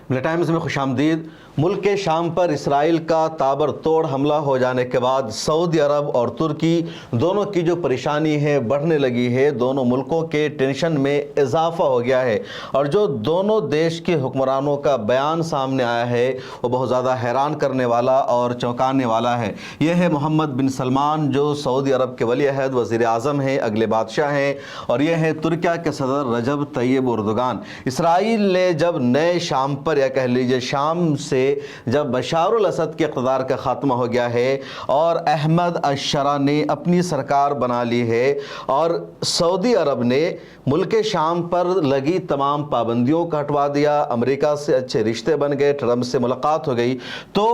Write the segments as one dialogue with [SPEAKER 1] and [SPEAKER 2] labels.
[SPEAKER 1] ملک Times میں خوش آمدید۔ ملک شام پر اسرائیل کا تابر توڑ حملہ ہو جانے کے بعد سعودی عرب اور ترکی دونوں کی جو پریشانی ہے بڑھنے لگی ہے، دونوں ملکوں کے ٹینشن میں اضافہ ہو گیا ہے، اور جو دونوں دیش کے حکمرانوں کا بیان سامنے آیا ہے وہ بہت زیادہ حیران کرنے والا اور چونکانے والا ہے۔ یہ ہے محمد بن سلمان جو سعودی عرب کے ولی عہد وزیر اعظم ہیں، اگلے بادشاہ ہیں، اور یہ ہے ترکیہ کے صدر رجب طیب اردوغان۔ اسرائیل نے جب نئے شام پر، یا کہہ لیجئے شام سے جب بشار الاسد کے اقتدار کا خاتمہ ہو گیا ہے اور احمد الشرع نے اپنی سرکار بنا لی ہے، اور سعودی عرب نے ملک شام پر لگی تمام پابندیوں کا ہٹوا دیا، امریکہ سے اچھے رشتے بن گئے، ٹرمپ سے ملاقات ہو گئی، تو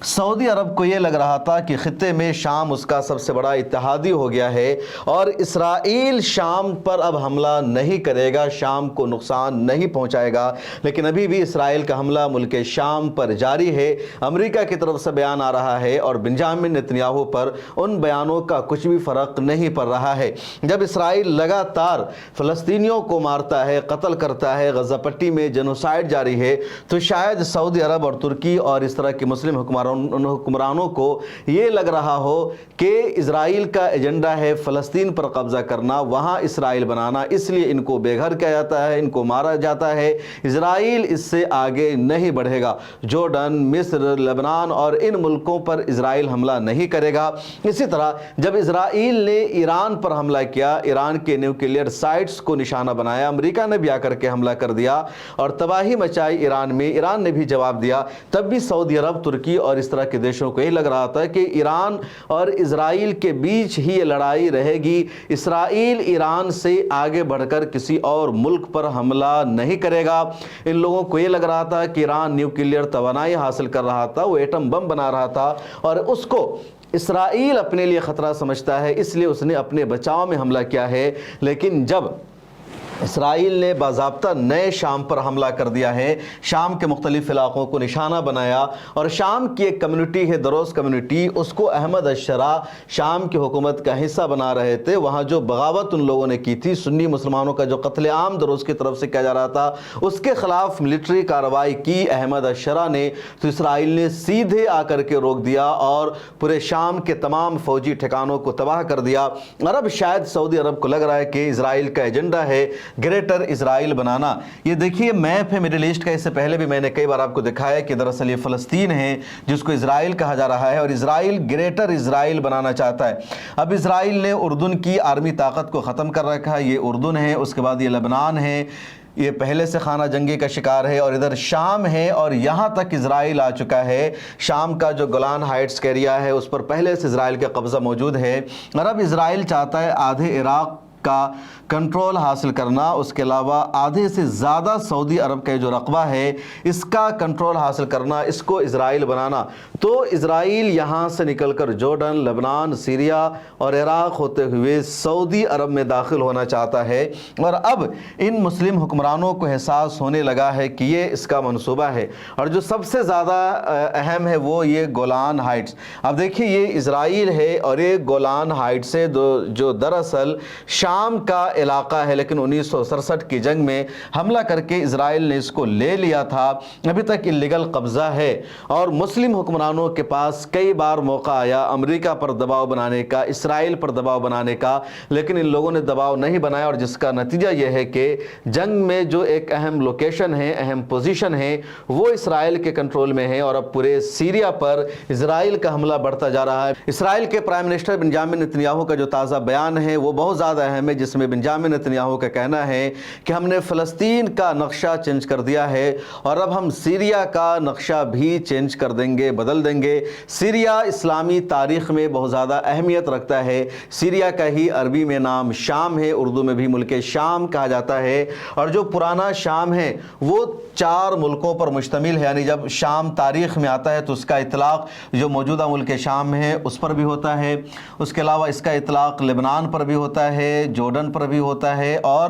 [SPEAKER 1] سعودی عرب کو یہ لگ رہا تھا کہ خطے میں شام اس کا سب سے بڑا اتحادی ہو گیا ہے، اور اسرائیل شام پر اب حملہ نہیں کرے گا، شام کو نقصان نہیں پہنچائے گا۔ لیکن ابھی بھی اسرائیل کا حملہ ملک شام پر جاری ہے، امریکہ کی طرف سے بیان آ رہا ہے، اور بنجامن نتنیاہو پر ان بیانوں کا کچھ بھی فرق نہیں پڑ رہا ہے۔ جب اسرائیل لگاتار فلسطینیوں کو مارتا ہے، قتل کرتا ہے، غزہ پٹی میں جنوسائیڈ جاری ہے، تو شاید سعودی عرب اور ترکی اور اس طرح کے مسلم حکمرانوں کو یہ لگ رہا ہو کہ اسرائیل کا ایجنڈا ہے فلسطین پر قبضہ کرنا، وہاں اسرائیل بنانا، اس لیے ان کو بے گھر کیا جاتا ہے، ان کو مارا جاتا ہے، اسرائیل اس سے آگے نہیں بڑھے گا۔ جورڈن، مصر، لبنان اور ان ملکوں پر اسرائیل حملہ نہیں کرے گا۔ اسی طرح جب اسرائیل نے ایران پر حملہ کیا، ایران کے نیوکلیئر سائٹس کو نشانہ بنایا، امریکہ نے بھی آ کر کے حملہ کر دیا اور تباہی مچائی ایران میں، ایران نے بھی جواب دیا، تب بھی سعودی عرب، ترکی اور اس طرح کے دیشوں کو یہ لگ رہا تھا کہ ایران اور اسرائیل کے بیچ ہی یہ لڑائی رہے گی، اسرائیل ایران سے آگے بڑھ کر کسی اور ملک پر حملہ نہیں کرے گا۔ ان لوگوں کو یہ لگ رہا تھا کہ ایران نیوکلیئر توانائی حاصل کر رہا تھا، وہ ایٹم بم بنا رہا تھا، اور اس کو اسرائیل اپنے لیے خطرہ سمجھتا ہے، اس لیے اس نے اپنے بچاؤ میں حملہ کیا ہے۔ لیکن جب اسرائیل نے باضابطہ نئے شام پر حملہ کر دیا ہے، شام کے مختلف علاقوں کو نشانہ بنایا، اور شام کی ایک کمیونٹی ہے دروز کمیونٹی، اس کو احمد الشرع شام کی حکومت کا حصہ بنا رہے تھے۔ وہاں جو بغاوت ان لوگوں نے کی تھی، سنی مسلمانوں کا جو قتل عام دروز کی طرف سے کیا جا رہا تھا، اس کے خلاف ملٹری کارروائی کی احمد الشرع نے، تو اسرائیل نے سیدھے آ کر کے روک دیا اور پورے شام کے تمام فوجی ٹھکانوں کو تباہ کر دیا۔ اور اب شاید سعودی عرب کو لگ رہا ہے کہ اسرائیل کا ایجنڈا ہے گریٹر اسرائیل بنانا۔ یہ دیکھیے میپ ہے مڈل ایسٹ کا، اس سے پہلے بھی میں نے کئی بار آپ کو دکھایا کہ دراصل یہ فلسطین ہے جس کو اسرائیل کہا جا رہا ہے، اور اسرائیل گریٹر اسرائیل بنانا چاہتا ہے۔ اب اسرائیل نے اردن کی آرمی طاقت کو ختم کر رکھا ہے، یہ اردن ہے، اس کے بعد یہ لبنان ہے، یہ پہلے سے خانہ جنگی کا شکار ہے، اور ادھر شام ہے، اور یہاں تک اسرائیل آ چکا ہے۔ شام کا جو گولان ہائٹس کا ایریا ہے اس پر پہلے سے اسرائیل کا قبضہ موجود ہے، اور اب اسرائیل چاہتا ہے آدھے عراق کا کنٹرول حاصل کرنا، اس کے علاوہ آدھے سے زیادہ سعودی عرب کا جو رقبہ ہے اس کا کنٹرول حاصل کرنا، اس کو اسرائیل بنانا۔ تو اسرائیل یہاں سے نکل کر جورڈن، لبنان، سیریا اور عراق ہوتے ہوئے سعودی عرب میں داخل ہونا چاہتا ہے، اور اب ان مسلم حکمرانوں کو احساس ہونے لگا ہے کہ یہ اس کا منصوبہ ہے، اور جو سب سے زیادہ اہم ہے وہ یہ گولان ہائٹس۔ اب دیکھیے یہ اسرائیل ہے، اور یہ گولان ہائٹس ہے جو دراصل شام کا علاقہ ہے، لیکن 1967 کی جنگ میں حملہ کر کے اسرائیل نے اس کو لے لیا تھا، ابھی تک اللیگل قبضہ ہے، اور مسلم حکمرانوں کے پاس کئی بار موقع آیا امریکہ پر دباؤ بنانے کا، اسرائیل پر دباؤ بنانے کا، لیکن ان لوگوں نے دباؤ نہیں بنایا، اور جس کا نتیجہ یہ ہے کہ جنگ میں جو ایک اہم لوکیشن ہے، اہم پوزیشن ہے، وہ اسرائیل کے کنٹرول میں ہے، اور اب پورے سیریا پر اسرائیل کا حملہ بڑھتا جا رہا ہے۔ اسرائیل کے پرائم منسٹر بنجامن نتنیاہو کا جو تازہ بیان ہے وہ بہت زیادہ اہم ہے، جس میں بنجامن نتنیاہو کا کہنا ہے کہ ہم نے فلسطین کا نقشہ چینج کر دیا ہے، اور اب ہم سیریا کا نقشہ بھی چینج کر دیں گے، بدل دیں گے۔ سیریا اسلامی تاریخ میں بہت زیادہ اہمیت رکھتا ہے، سیریا کا ہی عربی میں نام شام ہے، اردو میں بھی ملک شام کہا جاتا ہے، اور جو پرانا شام ہے وہ 4 ملکوں پر مشتمل ہے، یعنی جب شام تاریخ میں آتا ہے تو اس کا اطلاق جو موجودہ ملک شام ہے اس پر بھی ہوتا ہے، اس کے علاوہ اس کا اطلاق لبنان پر بھی ہوتا ہے، جورڈن پر بھی ہوتا ہے، اور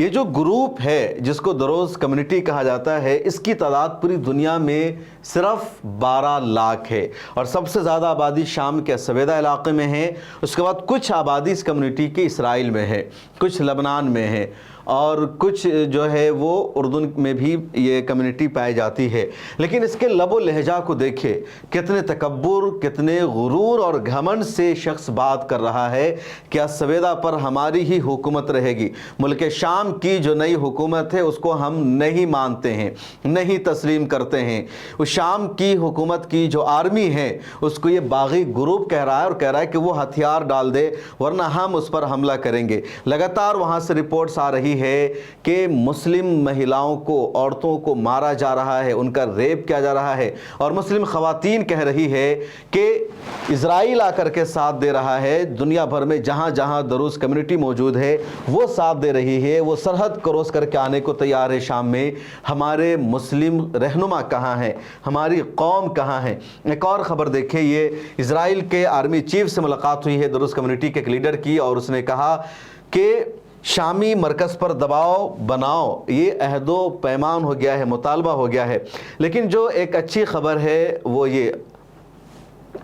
[SPEAKER 1] یہ جو گروپ ہے جس کو دروز کمیونٹی کہا جاتا ہے، اس کی تعداد پوری دنیا میں صرف 12 لاکھ ہے، اور سب سے زیادہ آبادی شام کے سویدہ علاقے میں ہے۔ اس کے بعد کچھ آبادی اس کمیونٹی کی اسرائیل میں ہے، کچھ لبنان میں ہے، اور کچھ جو ہے وہ اردن میں بھی یہ کمیونٹی پائی جاتی ہے۔ لیکن اس کے لب و لہجہ کو دیکھیں، کتنے تکبر، کتنے غرور اور گھمنڈ سے شخص بات کر رہا ہے کہ سویدہ پر ہماری ہی حکومت رہے گی، ملک شام کی جو نئی حکومت ہے اس کو ہم نہیں مانتے ہیں، نہیں تسلیم کرتے ہیں۔ اس شام کی حکومت کی جو آرمی ہے اس کو یہ باغی گروپ کہہ رہا ہے، اور کہہ رہا ہے کہ وہ ہتھیار ڈال دے ورنہ ہم اس پر حملہ کریں گے۔ لگاتار وہاں سے رپورٹس آ رہی ہے کہ مسلم مہیلاؤں کو، عورتوں کو مارا جا رہا ہے، ان کا ریپ کیا جا رہا ہے، اور مسلم خواتین کہہ رہی ہے کہ اسرائیل آ کر کے ساتھ دے رہا ہے۔ دنیا بھر میں جہاں جہاں دروز کمیونٹی موجود ہے وہ ساتھ دے رہی ہے، وہ سرحد کروس کر کے آنے کو تیار ہے شام میں۔ ہمارے مسلم رہنما کہاں ہیں؟ ہماری قوم کہاں ہے؟ ایک اور خبر دیکھیں، یہ اسرائیل کے آرمی چیف سے ملاقات ہوئی ہے دروز کمیونٹی کے ایک لیڈر کی، اور اس نے کہا کہ شامی مرکز پر دباؤ بناؤ، یہ عہد و پیمان ہو گیا ہے، مطالبہ ہو گیا ہے۔ لیکن جو ایک اچھی خبر ہے وہ یہ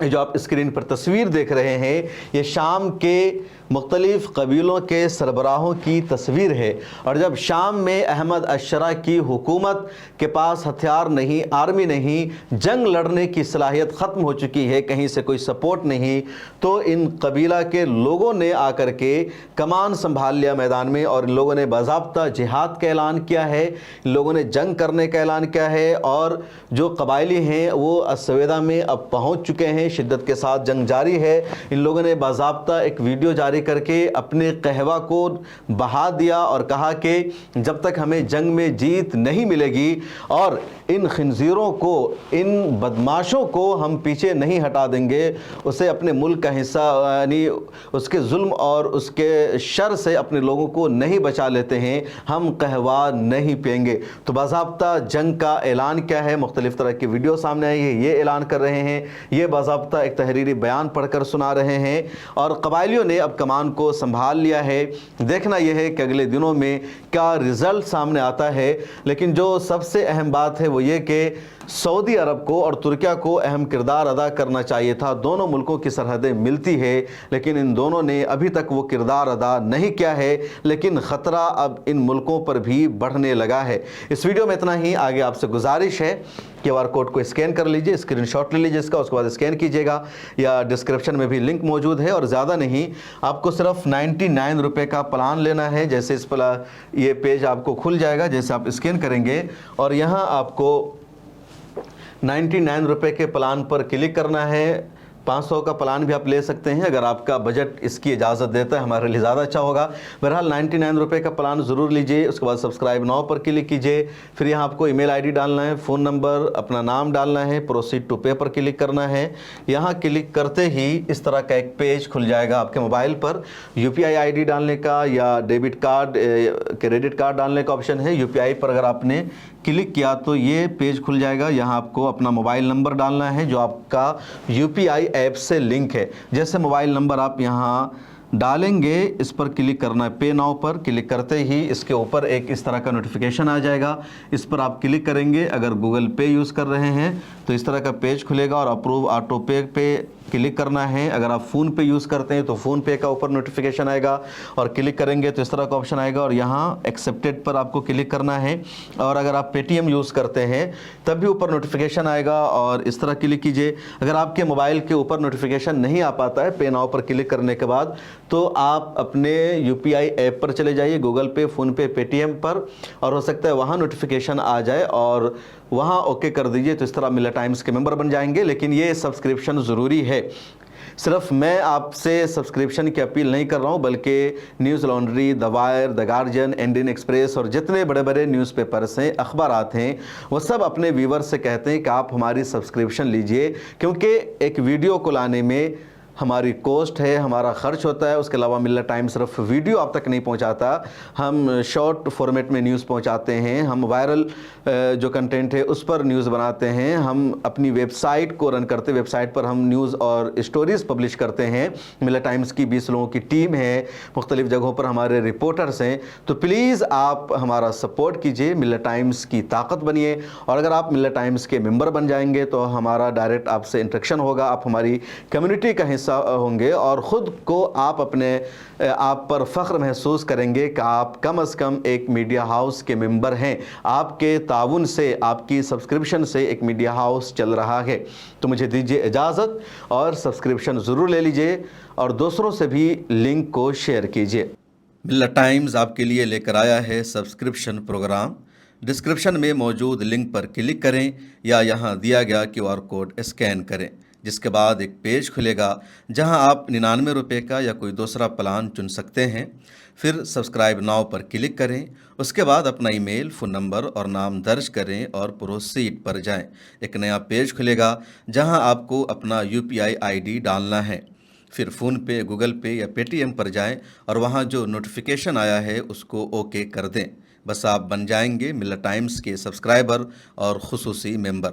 [SPEAKER 1] جو آپ اسکرین پر تصویر دیکھ رہے ہیں، یہ شام کے مختلف قبیلوں کے سربراہوں کی تصویر ہے، اور جب شام میں احمد الشرع کی حکومت کے پاس ہتھیار نہیں، آرمی نہیں، جنگ لڑنے کی صلاحیت ختم ہو چکی ہے، کہیں سے کوئی سپورٹ نہیں، تو ان قبیلہ کے لوگوں نے آ کر کے کمان سنبھال لیا میدان میں، اور ان لوگوں نے باضابطہ جہاد کا اعلان کیا ہے، ان لوگوں نے جنگ کرنے کا اعلان کیا ہے، اور جو قبائلی ہیں وہ السویدہ میں اب پہنچ چکے ہیں، شدت کے ساتھ جنگ جاری ہے۔ ان لوگوں نے باضابطہ ایک ویڈیو جاری کر کے اپنے قہوہ کو بہا دیا اور کہا کہ جب تک ہمیں جنگ میں جیت نہیں ملے گی اور ان خنزیروں کو، ان بدماشوں کو ہم پیچھے نہیں ہٹا دیں گے، اسے اپنے ملک کا حصہ، یعنی اس کے ظلم اور اس کے شر سے اپنے لوگوں کو نہیں بچا لیتے ہیں، ہم قہوہ نہیں پئیں گے۔ تو باضابطہ جنگ کا اعلان کیا ہے؟ مختلف طرح کی ویڈیو سامنے آئی ہے، یہ اعلان کر رہے ہیں، یہ باضابطہ ایک تحریری بیان پڑھ کر سنا رہے ہیں، اور قبائلیوں نے اب کمان کو سنبھال لیا ہے۔ دیکھنا یہ ہے کہ اگلے دنوں میں کیا رزلٹ سامنے آتا ہے۔ لیکن جو سب سے اہم بات ہے وہ یہ کہ سعودی عرب کو اور ترکیہ کو اہم کردار ادا کرنا چاہیے تھا۔ دونوں ملکوں کی سرحدیں ملتی ہے، لیکن ان دونوں نے ابھی تک وہ کردار ادا نہیں کیا ہے، لیکن خطرہ اب ان ملکوں پر بھی بڑھنے لگا ہے۔ اس ویڈیو میں اتنا ہی۔ آگے آپ سے گزارش ہے QR کوڈ کو اسکین کر لیجئے، اسکرین شاٹ لے لیجئے اس کا، اس کے بعد اسکین کیجئے گا، یا ڈسکرپشن میں بھی لنک موجود ہے، اور زیادہ نہیں، آپ کو صرف 99 روپے کا پلان لینا ہے۔ جیسے اس پر یہ پیج آپ کو کھل جائے گا، جیسے آپ اسکین کریں گے، اور یہاں آپ کو 99 روپے کے پلان پر کلک کرنا ہے۔ 500 کا پلان بھی آپ لے سکتے ہیں اگر آپ کا بجٹ اس کی اجازت دیتا ہے، ہمارے لیے زیادہ اچھا ہوگا۔ بہرحال 99 روپے کا پلان ضرور لیجئے، اس کے بعد سبسکرائب ناؤ پر کلک کیجئے، پھر یہاں آپ کو ای میل آئی ڈی ڈالنا ہے، فون نمبر، اپنا نام ڈالنا ہے، پروسیڈ ٹو پے پر کلک کرنا ہے۔ یہاں کلک کرتے ہی اس طرح کا ایک پیج کھل جائے گا آپ کے موبائل پر۔ UPI ID ڈالنے کا یا ڈیبٹ کارڈ، کریڈٹ کارڈ ڈالنے کا آپشن ہے۔ UPI پر اگر آپ نے کلک کیا تو یہ پیج کھل جائے گا۔ یہاں آپ کو اپنا موبائل نمبر ڈالنا ہے جو آپ کا UPI ایپ سے لنک ہے۔ جیسے موبائل نمبر آپ یہاں ڈالیں گے، اس پر کلک کرنا ہے، پے ناؤ پر کلک کرتے ہی اس کے اوپر ایک اس طرح کا نوٹیفیکیشن آ جائے گا، اس پر آپ کلک کریں گے۔ اگر گوگل پے یوز کر رہے ہیں تو اس طرح کا پیج کھلے گا، اور اپروو آٹو پے پہ کلک کرنا ہے۔ اگر آپ فون پے یوز کرتے ہیں تو فون پے کا اوپر نوٹیفیکیشن آئے گا، اور کلک کریں گے تو اس طرح کا آپشن آئے گا، اور یہاں ایکسیپٹیڈ پر آپ کو کلک کرنا ہے۔ اور اگر آپ PayTM یوز کرتے ہیں تب بھی اوپر نوٹیفیکیشن آئے گا، اور اس طرح کلک کیجئے۔ اگر آپ کے موبائل کے اوپر نوٹیفیکیشن نہیں آ پاتا ہے پے ناؤ پر کلک کرنے کے بعد، تو آپ اپنے UPI ایپ پر چلے جائیے، گوگل پے، فون پے، PayTM پر، اور ہو سکتا ہے وہاں نوٹیفیکیشن آ جائے اور وہاں اوکے کر دیجئے، تو اس طرح ملر ٹائمز کے ممبر بن جائیں گے۔ لیکن یہ سبسکرپشن ضروری ہے۔ صرف میں آپ سے سبسکرپشن کی اپیل نہیں کر رہا ہوں، بلکہ news laundry, the wire, the guardian, Indian express اور جتنے بڑے بڑے نیوز پیپرز ہیں، اخبارات ہیں، وہ سب اپنے ویور سے کہتے ہیں کہ آپ ہماری سبسکرپشن لیجئے، کیونکہ ایک ویڈیو کو لانے میں ہماری کوسٹ ہے, ہمارا خرچ ہوتا ہے. اس کے علاوہ ملت ٹائم صرف ویڈیو آپ تک نہیں پہنچاتا, ہم شارٹ فارمیٹ میں نیوز پہنچاتے ہیں, ہم وائرل جو کنٹینٹ ہے اس پر نیوز بناتے ہیں, ہم اپنی ویب سائٹ کو رن کرتے, ویب سائٹ پر ہم نیوز اور اسٹوریز پبلش کرتے ہیں. ملت ٹائمز کی 20 لوگوں کی ٹیم ہے, مختلف جگہوں پر ہمارے رپورٹرز ہیں. تو پلیز آپ ہمارا سپورٹ کیجئے, ملت ٹائمز کی طاقت بنیے. اور اگر آپ ملت ٹائمز کے ممبر بن جائیں گے تو ہمارا ڈائریکٹ آپ سے انٹریکشن ہوگا, آپ ہماری کمیونٹی کا حصہ ہوں گے, اور خود کو آپ پر فخر محسوس کریں گے کہ آپ کم از کم ایک میڈیا ہاؤس کے ممبر ہیں. آپ کے تعاون سے, آپ کی سبسکرپشن سے ایک میڈیا ہاؤس چل رہا ہے. تو مجھے دیجیے اجازت, اور سبسکرپشن ضرور لے لیجئے, اور دوسروں سے بھی لنک کو شیئر کیجئے. ملت ٹائمز آپ کے لیے لے کر آیا ہے سبسکرپشن پروگرام. ڈسکرپشن میں موجود لنک پر کلک کریں یا یہاں دیا گیا QR کوڈ اسکین کریں, جس کے بعد ایک پیج کھلے گا جہاں آپ 99 روپے کا یا کوئی دوسرا پلان چن سکتے ہیں. پھر سبسکرائب ناؤ پر کلک کریں. اس کے بعد اپنا ای میل, فون نمبر اور نام درج کریں اور پروسیڈ پر جائیں. ایک نیا پیج کھلے گا جہاں آپ کو اپنا UPI ID ڈالنا ہے. پھر فون پے, گوگل پے یا Paytm پر جائیں اور وہاں جو نوٹیفیکیشن آیا ہے اس کو اوکے کر دیں. بس آپ بن جائیں گے ملت ٹائمز کے سبسکرائبر اور خصوصی ممبر.